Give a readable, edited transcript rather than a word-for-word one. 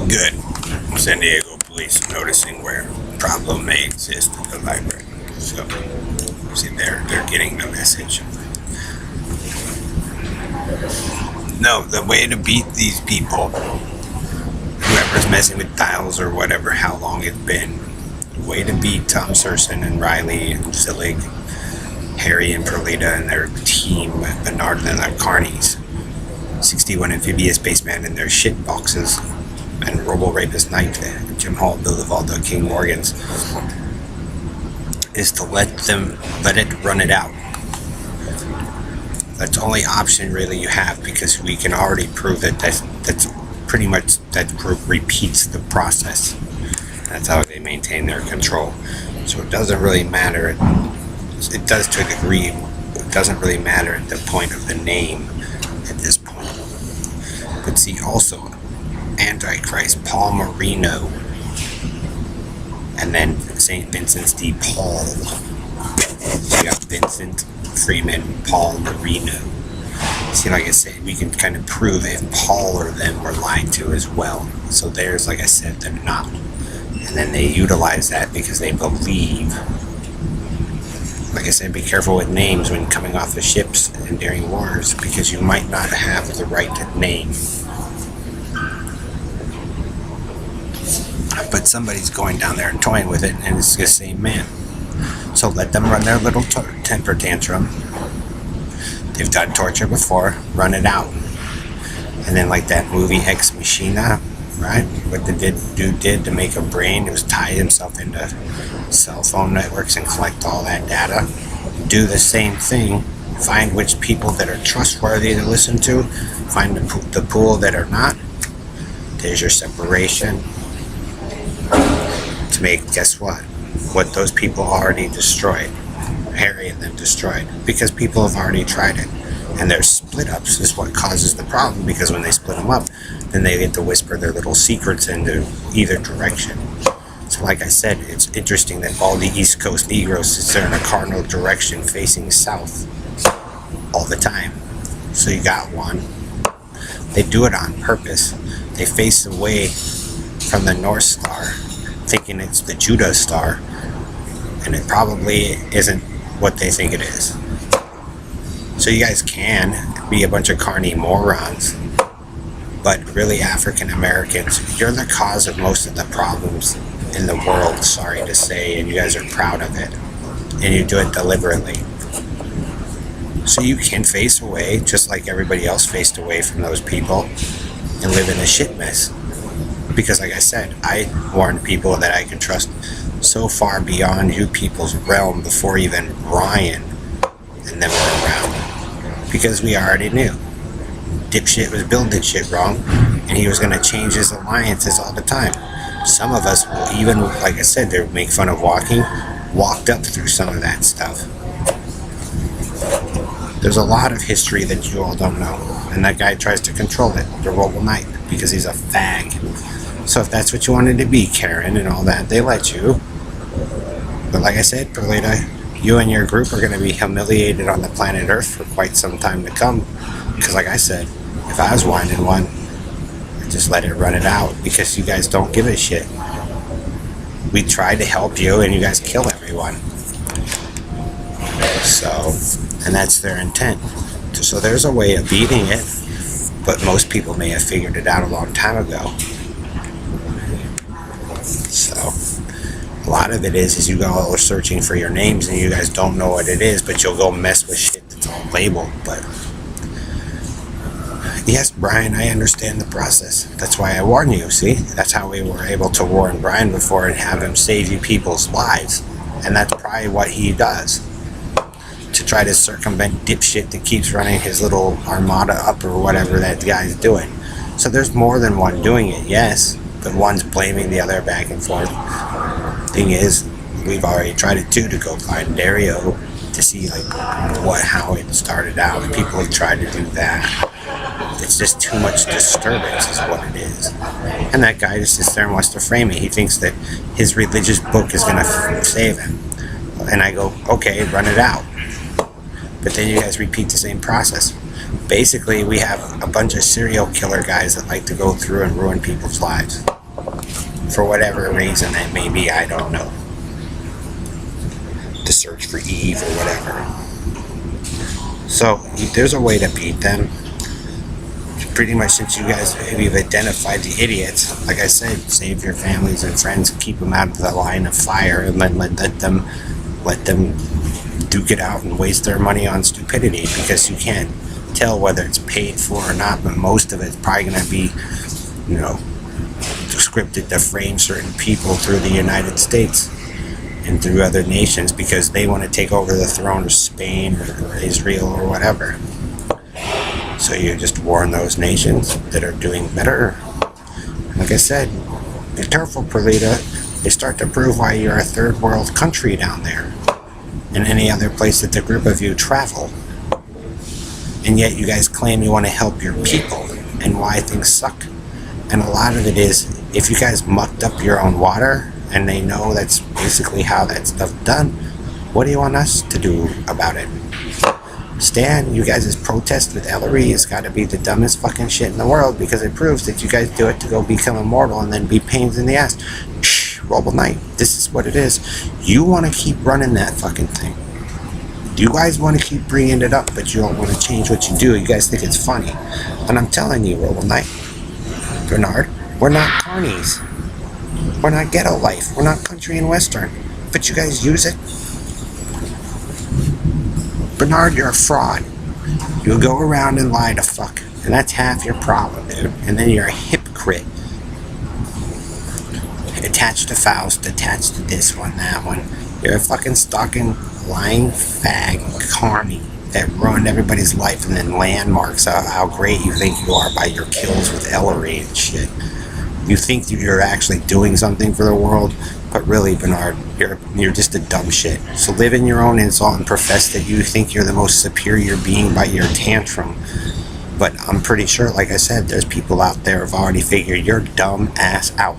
Good. San Diego police noticing where problem may exist at the library. So, see, they're getting the message. No, the way to beat these people, whoever's messing with tiles or whatever, how long it's been, the way to beat Tom Serson and Riley and Zillig, Harry and Perlita and their team, Bernard and the Carnies, 61 amphibious spaceman in their shit boxes, and Robo Rapist Knight, Jim Hall, Bill Valdo, King Morgans, is to let it run it out. That's the only option really you have, because we can already prove that that's pretty much that group repeats the process. That's how they maintain their control. So it doesn't really matter. It does to a degree. It doesn't really matter at the point of the name at this point. But see, also, Antichrist, Paul Marino, and then St. Vincent's de Paul. So you got Vincent, Freeman, Paul, Marino. See, like I said, we can kind of prove if Paul or them were lied to as well. So there's, like I said, they're not. And then they utilize that because they believe. Like I said, be careful with names when coming off the ships and during wars, because you might not have the right name. But somebody's going down there and toying with it, and it's the same man. So let them run their little temper tantrum. They've done torture before, run it out. And then like that movie Ex Machina, right? What the dude did to make a brain, it was tie himself into cell phone networks and collect all that data. Do the same thing. Find which people that are trustworthy to listen to. Find the pool that are not. There's your separation. To make, guess what those people already destroyed, Harry and them destroyed, because people have already tried it, and their split ups is what causes the problem, because when they split them up, then they get to whisper their little secrets into either direction. So like I said, it's interesting that all the East Coast Negroes sit there in a cardinal direction facing south all the time. So you got one. They do it on purpose. They face away from the North Star, thinking it's the Judah Star, and it probably isn't what they think it is. So you guys can be a bunch of carny morons, but really African Americans, you're the cause of most of the problems in the world, sorry to say, and you guys are proud of it, and you do it deliberately. So you can face away, just like everybody else faced away from those people, and live in a shit mess. Because like I said, I warned people that I could trust so far beyond you people's realm before even Ryan and them were around. Because we already knew. Dipshit was building shit wrong, and he was going to change his alliances all the time. Some of us will even, like I said, they make fun of walked up through some of that stuff. There's a lot of history that you all don't know, and that guy tries to control it, the Robo Knight, because he's a fag. So if that's what you wanted to be, Karen and all that, they let you. But like I said, Perlita, you and your group are going to be humiliated on the planet Earth for quite some time to come. Because like I said, if I was winding one, I'd just let it run it out, because you guys don't give a shit. We try to help you, and you guys kill everyone. So, and that's their intent. So there's a way of beating it, but most people may have figured it out a long time ago. So a lot of it is you all are searching for your names, and you guys don't know what it is, but you'll go mess with shit that's all labeled. But yes, Brian, I understand the process. That's why I warn you, see? That's how we were able to warn Brian before and have him save you people's lives. And that's probably what he does, to try to circumvent dipshit that keeps running his little armada up or whatever that guy's doing. So there's more than one doing it, yes, but one's blaming the other back and forth. Thing is, we've already tried it too, to go find Dario to see like how it started out. People have tried to do that. It's just too much disturbance is what it is. And that guy just sits there and wants to frame it. He thinks that his religious book is going to save him. And I go, okay, run it out. But then you guys repeat the same process. Basically, we have a bunch of serial killer guys that like to go through and ruin people's lives. For whatever reason that may be, I don't know. To search for Eve or whatever. So, there's a way to beat them. Pretty much, since you guys have identified the idiots, like I said, save your families and friends, keep them out of the line of fire, and then let them duke it out and waste their money on stupidity, because you can't tell whether it's paid for or not, but most of it's probably going to be, scripted to frame certain people through the United States and through other nations because they want to take over the throne of Spain or Israel or whatever. So you just warn those nations that are doing better. Like I said, be careful, Perlita. They start to prove why you're a third world country down there and any other place that the group of you travel. And yet you guys claim you want to help your people and why things suck. And a lot of it is, if you guys mucked up your own water and they know that's basically how that stuff's done, what do you want us to do about it? Stan, you guys' protest with Ellery has got to be the dumbest fucking shit in the world, because it proves that you guys do it to go become immortal and then be pains in the ass. Shh, Robo Knight, this is what it is. You want to keep running that fucking thing. You guys want to keep bringing it up, but you don't want to change what you do. You guys think it's funny. And I'm telling you, Robo Knight, Bernard, we're not carnies. We're not ghetto life. We're not country and western. But you guys use it. Bernard, you're a fraud. You'll go around and lie to fuck. And that's half your problem, dude. And then you're a hypocrite. Attached to Faust, attached to this one, that one. You're a fucking stalking, lying fag carny that ruined everybody's life and then landmarks how great you think you are by your kills with Ellery and shit. You think you're actually doing something for the world, but really, Bernard, you're just a dumb shit. So live in your own insult and profess that you think you're the most superior being by your tantrum. But I'm pretty sure, like I said, there's people out there who've already figured your dumb ass out.